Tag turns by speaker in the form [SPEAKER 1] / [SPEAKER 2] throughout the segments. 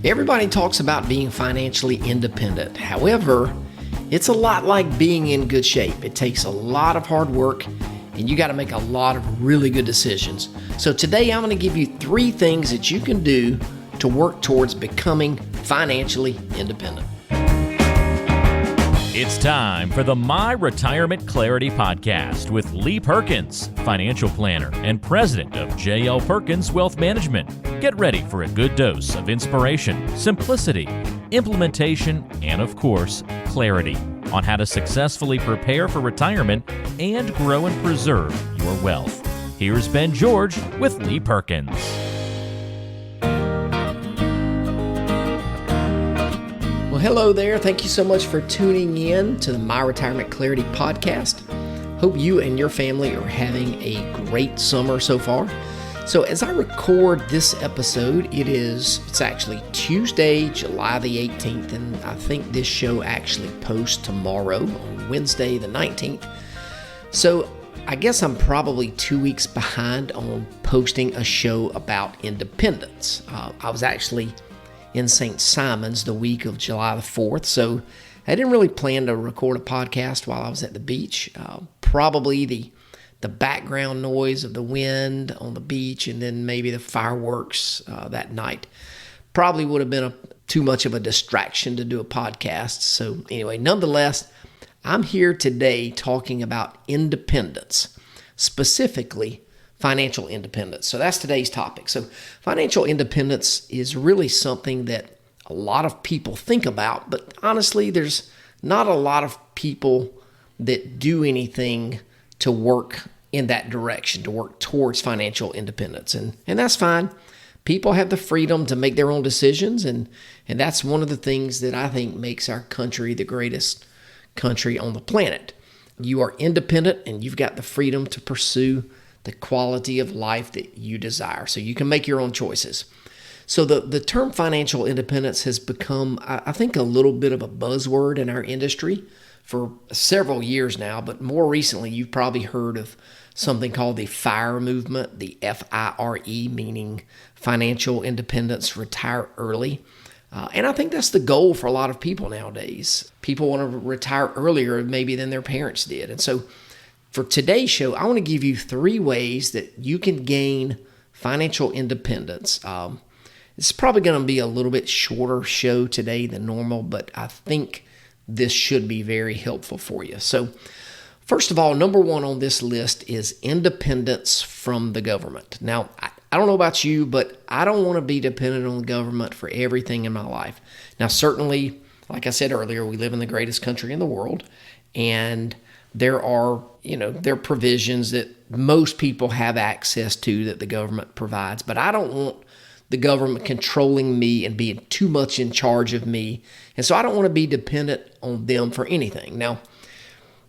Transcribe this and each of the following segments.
[SPEAKER 1] Everybody talks about being financially independent. However, it's a lot like being in good shape. It takes a lot of hard work and you got to make a lot of really good decisions. So today I'm going to give you 3 things that you can do to work towards becoming financially independent.
[SPEAKER 2] It's time for the My Retirement Clarity Podcast with Lee Perkins, financial planner and president of J.L. Perkins Wealth Management. Get ready for a good dose of inspiration, simplicity, implementation, and of course, clarity on how to successfully prepare for retirement and grow and preserve your wealth. Here's Ben George with Lee Perkins.
[SPEAKER 1] Well, hello there. Thank you so much for tuning in to the My Retirement Clarity Podcast. Hope you and your family are having a great summer so far. So as I record this episode, it's actually Tuesday, July the 18th, and I think this show actually posts tomorrow on Wednesday the 19th. So I guess I'm probably 2 weeks behind on posting a show about independence. I was actually in St. Simon's the week of July the 4th, so I didn't really plan to record a podcast while I was at the beach. Probably the background noise of the wind on the beach and then maybe the fireworks that night probably would have been too much of a distraction to do a podcast. So anyway, nonetheless, I'm here today talking about independence, specifically financial independence. So that's today's topic. So financial independence is really something that a lot of people think about, but honestly, there's not a lot of people that do anything to work in that direction, to work towards financial independence. And that's fine. People have the freedom to make their own decisions, and that's one of the things that I think makes our country the greatest country on the planet. You are independent and you've got the freedom to pursue the quality of life that you desire. So you can make your own choices. So the term financial independence has become, I think, a little bit of a buzzword in our industry for several years now, but more recently you've probably heard of something called the FIRE movement, the F-I-R-E, meaning financial independence, retire early. And I think that's the goal for a lot of people nowadays. People want to retire earlier maybe than their parents did. And so for today's show, I want to give you 3 ways that you can gain financial independence. It's probably going to be a little bit shorter show today than normal, but I think this should be very helpful for you. So first of all, number 1 on this list is independence from the government. Now, I don't know about you, but I don't want to be dependent on the government for everything in my life. Now, certainly, like I said earlier, we live in the greatest country in the world, and there are provisions that most people have access to that the government provides, but I don't want the government controlling me and being too much in charge of me. And so I don't want to be dependent on them for anything. Now,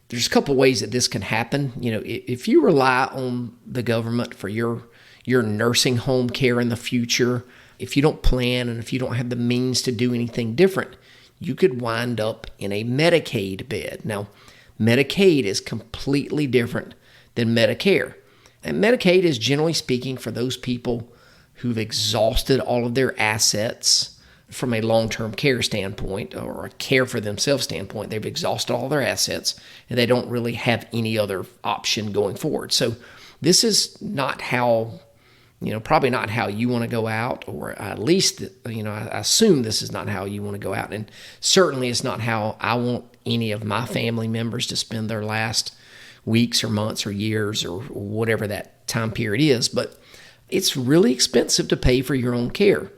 [SPEAKER 1] there's a couple ways that this can happen. If you rely on the government for your nursing home care in the future, if you don't plan and if you don't have the means to do anything different, you could wind up in a Medicaid bed. Now, Medicaid is completely different than Medicare. And Medicaid is, generally speaking, for those people who've exhausted all of their assets from a long-term care standpoint or a care for themselves standpoint. They've exhausted all their assets and they don't really have any other option going forward. So this is not how, probably not how you want to go out, or at least, I assume this is not how you want to go out. And certainly it's not how I want any of my family members to spend their last weeks or months or years or whatever that time period is. But it's really expensive to pay for your own care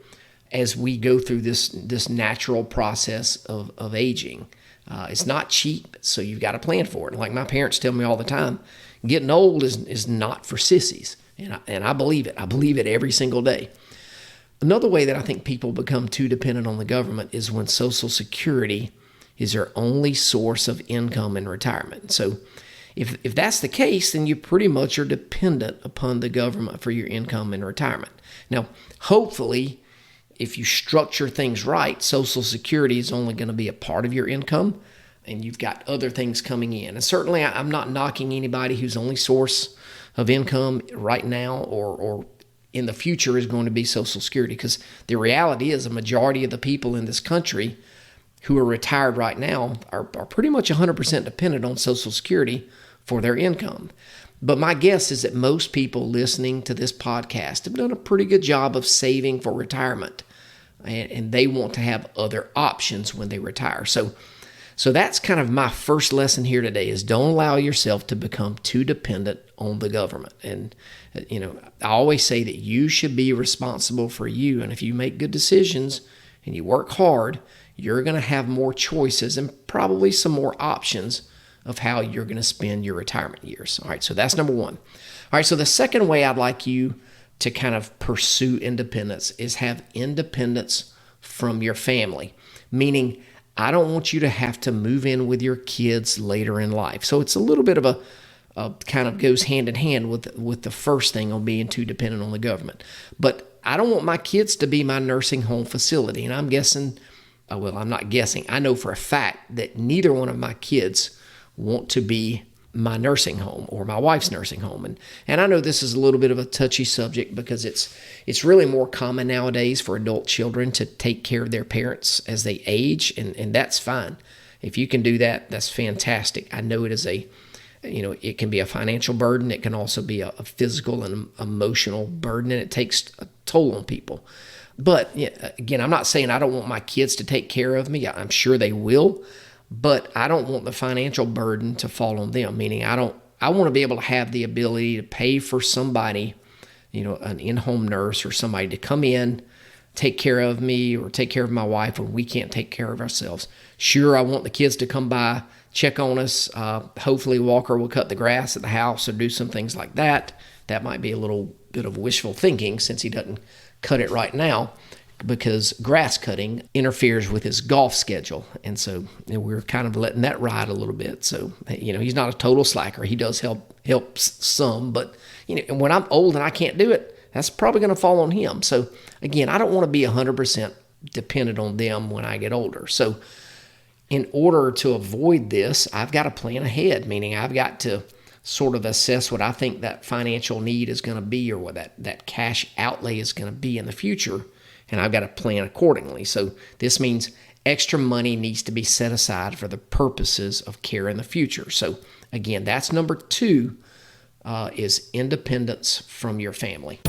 [SPEAKER 1] as we go through this natural process of aging. It's not cheap, so you've got to plan for it. Like my parents tell me all the time, getting old is not for sissies, and I believe it. I believe it every single day. Another way that I think people become too dependent on the government is when Social Security is their only source of income in retirement. So if that's the case, then you pretty much are dependent upon the government for your income in retirement. Now, hopefully, if you structure things right, Social Security is only going to be a part of your income, and you've got other things coming in. And certainly, I'm not knocking anybody whose only source of income right now or in the future is going to be Social Security, because the reality is a majority of the people in this country who are retired right now are pretty much 100% dependent on Social Security for their income. But my guess is that most people listening to this podcast have done a pretty good job of saving for retirement, and they want to have other options when they retire. So that's kind of my first lesson here today, is don't allow yourself to become too dependent on the government. And, I always say that you should be responsible for you. And if you make good decisions and you work hard, you're going to have more choices and probably some more options of how you're going to spend your retirement years. All right, so that's number one. All right, so the second way I'd like you to kind of pursue independence is have independence from your family, meaning I don't want you to have to move in with your kids later in life. So it's a little bit of a kind of goes hand in hand with the first thing on being too dependent on the government. But I don't want my kids to be my nursing home facility. And I'm guessing, I'm not guessing, I know for a fact that neither one of my kids want to be my nursing home or my wife's nursing home. And I know this is a little bit of a touchy subject, because it's really more common nowadays for adult children to take care of their parents as they age, and that's fine. If you can do that, that's fantastic. I know it is it can be a financial burden. It can also be a physical and emotional burden, and it takes a toll on people. But again, I'm not saying I don't want my kids to take care of me. I'm sure they will. But I don't want the financial burden to fall on them, meaning I want to be able to have the ability to pay for somebody, an in-home nurse or somebody to come in, take care of me or take care of my wife when we can't take care of ourselves. Sure, I want the kids to come by, check on us. Hopefully Walker will cut the grass at the house or do some things like that. That might be a little bit of wishful thinking, since he doesn't cut it right now, because grass cutting interferes with his golf schedule. And so we're kind of letting that ride a little bit. So, he's not a total slacker. He does help some, but, when I'm old and I can't do it, that's probably going to fall on him. So again, I don't want to be 100% dependent on them when I get older. So in order to avoid this, I've got to plan ahead, meaning I've got to sort of assess what I think that financial need is going to be, or what that cash outlay is going to be in the future. And I've got to plan accordingly. So this means extra money needs to be set aside for the purposes of care in the future. So again, that's number two, is independence from your family.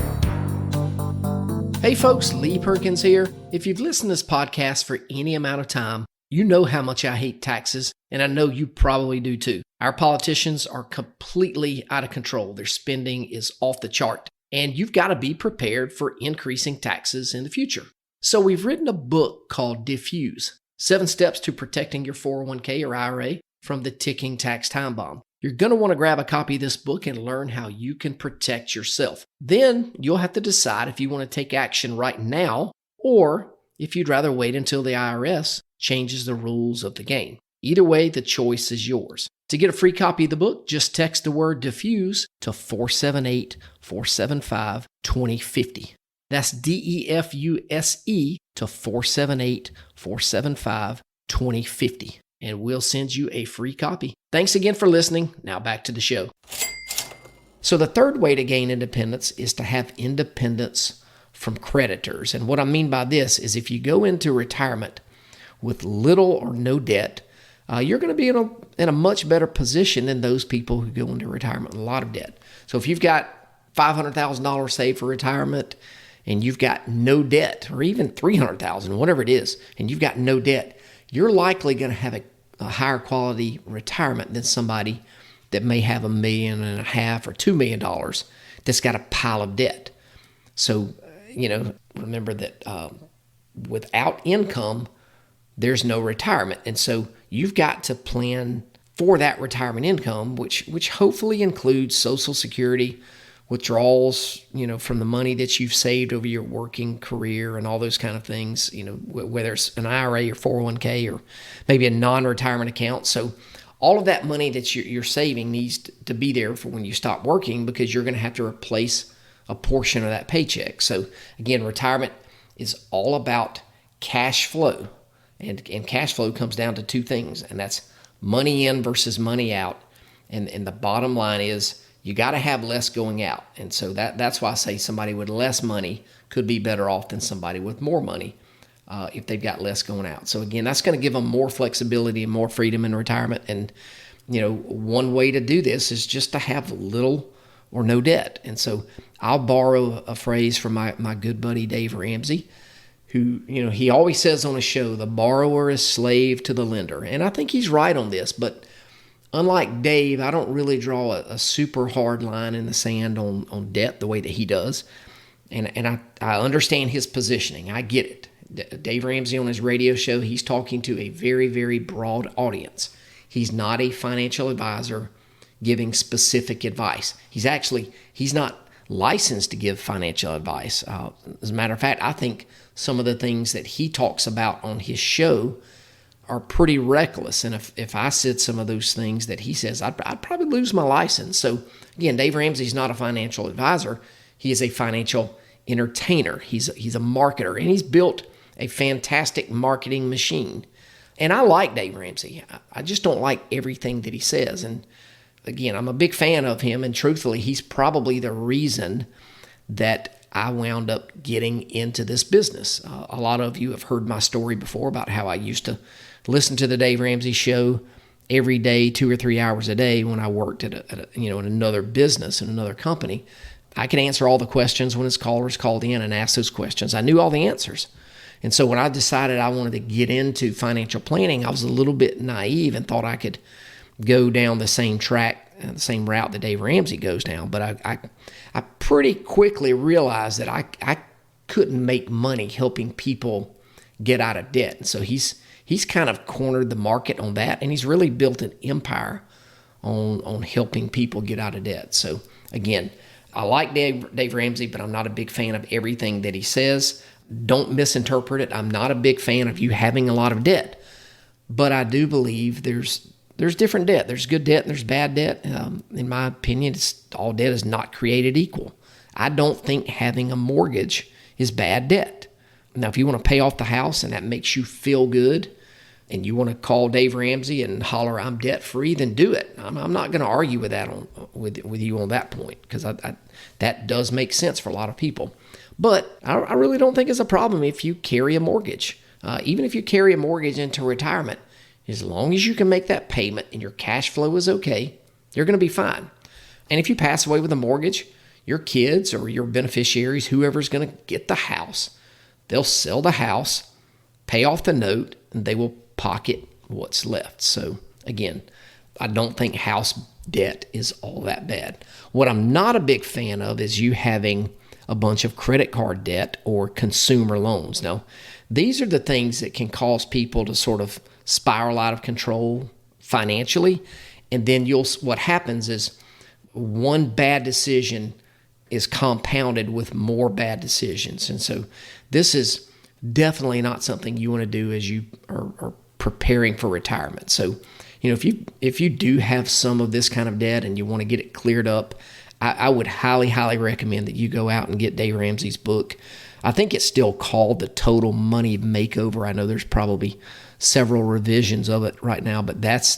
[SPEAKER 1] Hey folks, Lee Perkins here. If you've listened to this podcast for any amount of time, you know how much I hate taxes, and I know you probably do too. Our politicians are completely out of control. Their spending is off the chart. And you've got to be prepared for increasing taxes in the future. So we've written a book called Diffuse, 7 Steps to Protecting Your 401k or IRA from the Ticking Tax Time Bomb. You're going to want to grab a copy of this book and learn how you can protect yourself. Then you'll have to decide if you want to take action right now, or if you'd rather wait until the IRS changes the rules of the game. Either way, the choice is yours. To get a free copy of the book, just text the word diffuse to 478-475-2050. That's DEFUSE to 478-475-2050. And we'll send you a free copy. Thanks again for listening. Now back to the show. So the third way to gain independence is to have independence from creditors. And what I mean by this is if you go into retirement with little or no debt, you're going to be in a much better position than those people who go into retirement with a lot of debt. So if you've got $500,000 saved for retirement and you've got no debt, or even $300,000, whatever it is, and you've got no debt, you're likely going to have a higher quality retirement than somebody that may have $1.5 million or $2 million that's got a pile of debt. So, remember that without income, there's no retirement. And so you've got to plan for that retirement income, which hopefully includes Social Security, withdrawals, from the money that you've saved over your working career and all those kind of things, whether it's an IRA or 401k or maybe a non-retirement account. So all of that money that you're saving needs to be there for when you stop working, because you're going to have to replace a portion of that paycheck. So again, retirement is all about cash flow. And cash flow comes down to 2 things, and that's money in versus money out. And the bottom line is you got to have less going out. And so that's why I say somebody with less money could be better off than somebody with more money if they've got less going out. So again, that's going to give them more flexibility and more freedom in retirement. And, one way to do this is just to have little or no debt. And so I'll borrow a phrase from my good buddy Dave Ramsey, who, he always says on his show, the borrower is slave to the lender. And I think he's right on this, but unlike Dave, I don't really draw a super hard line in the sand on debt the way that he does. And I understand his positioning. I get it. Dave Ramsey on his radio show, he's talking to a very, very broad audience. He's not a financial advisor giving specific advice. He's not licensed to give financial advice. As a matter of fact, I think some of the things that he talks about on his show are pretty reckless. And if I said some of those things that he says, I'd probably lose my license. So again, Dave Ramsey's not a financial advisor. He is a financial entertainer. He's a marketer, and he's built a fantastic marketing machine. And I like Dave Ramsey. I just don't like everything that he says. And again, I'm a big fan of him, and truthfully, he's probably the reason that I wound up getting into this business. A lot of you have heard my story before about how I used to listen to the Dave Ramsey show every day, 2 or 3 hours a day when I worked at in another business, in another company. I could answer all the questions when his callers called in and asked those questions. I knew all the answers. And so when I decided I wanted to get into financial planning, I was a little bit naive and thought I could go down the same track, the same route that Dave Ramsey goes down. But I pretty quickly realized that I couldn't make money helping people get out of debt. And so he's kind of cornered the market on that, and he's really built an empire on helping people get out of debt. So again, I like Dave Ramsey, but I'm not a big fan of everything that he says. Don't misinterpret it. I'm not a big fan of you having a lot of debt, but I do believe there's different debt. There's good debt and there's bad debt. In my opinion, all debt is not created equal. I don't think having a mortgage is bad debt. Now, if you want to pay off the house and that makes you feel good, and you want to call Dave Ramsey and holler, I'm debt free, then do it. I'm not going to argue with that with you on that point, because that does make sense for a lot of people. But I really don't think it's a problem if you carry a mortgage. Even if you carry a mortgage into retirement, as long as you can make that payment and your cash flow is okay, you're going to be fine. And if you pass away with a mortgage, your kids or your beneficiaries, whoever's going to get the house, they'll sell the house, pay off the note, and they will pocket what's left. So again, I don't think house debt is all that bad. What I'm not a big fan of is you having a bunch of credit card debt or consumer loans. Now, these are the things that can cause people to sort of spiral out of control financially. And then what happens is one bad decision is compounded with more bad decisions. And so this is definitely not something you want to do as you are preparing for retirement. So, if you do have some of this kind of debt and you want to get it cleared up, I would highly, highly recommend that you go out and get Dave Ramsey's book. I think it's still called The Total Money Makeover. I know there's probably several revisions of it right now, but that's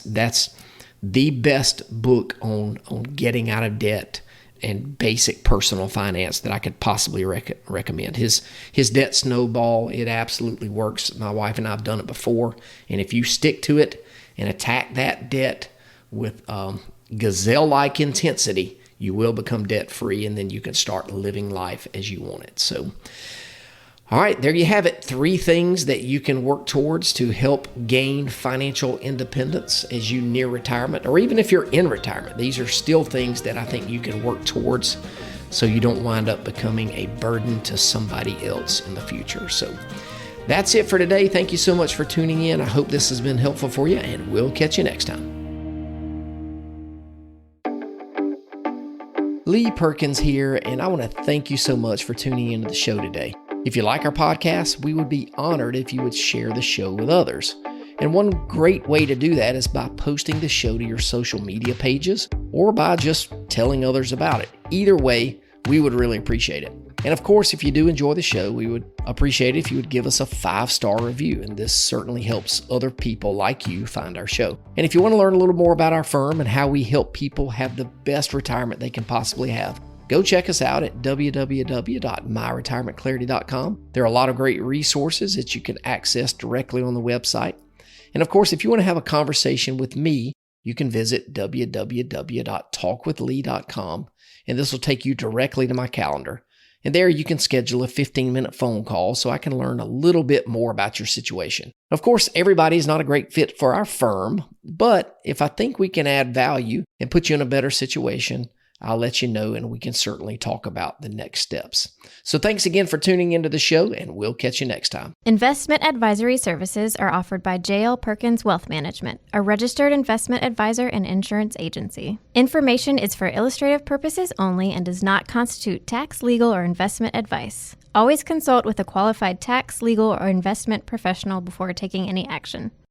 [SPEAKER 1] the best book on getting out of debt and basic personal finance that I could possibly recommend. His debt snowball, it absolutely works. My wife and I have done it before, and if you stick to it and attack that debt with gazelle-like intensity, you will become debt-free, and then you can start living life as you want it. So, all right, there you have it. 3 things that you can work towards to help gain financial independence as you near retirement, or even if you're in retirement. These are still things that I think you can work towards so you don't wind up becoming a burden to somebody else in the future. So that's it for today. Thank you so much for tuning in. I hope this has been helpful for you, and we'll catch you next time. Lee Perkins here, and I want to thank you so much for tuning into the show today. If you like our podcast, we would be honored if you would share the show with others. And one great way to do that is by posting the show to your social media pages or by just telling others about it. Either way, we would really appreciate it. And of course, if you do enjoy the show, we would appreciate it if you would give us a 5-star review, and this certainly helps other people like you find our show. And if you want to learn a little more about our firm and how we help people have the best retirement they can possibly have, go check us out at www.myretirementclarity.com. There are a lot of great resources that you can access directly on the website. And of course, if you want to have a conversation with me, you can visit www.talkwithlee.com, and this will take you directly to my calendar. And there you can schedule a 15-minute phone call so I can learn a little bit more about your situation. Of course, everybody is not a great fit for our firm, but if I think we can add value and put you in a better situation, I'll let you know, and we can certainly talk about the next steps. So thanks again for tuning into the show, and we'll catch you next time.
[SPEAKER 3] Investment advisory services are offered by J.L. Perkins Wealth Management, a registered investment advisor and insurance agency. Information is for illustrative purposes only and does not constitute tax, legal, or investment advice. Always consult with a qualified tax, legal, or investment professional before taking any action.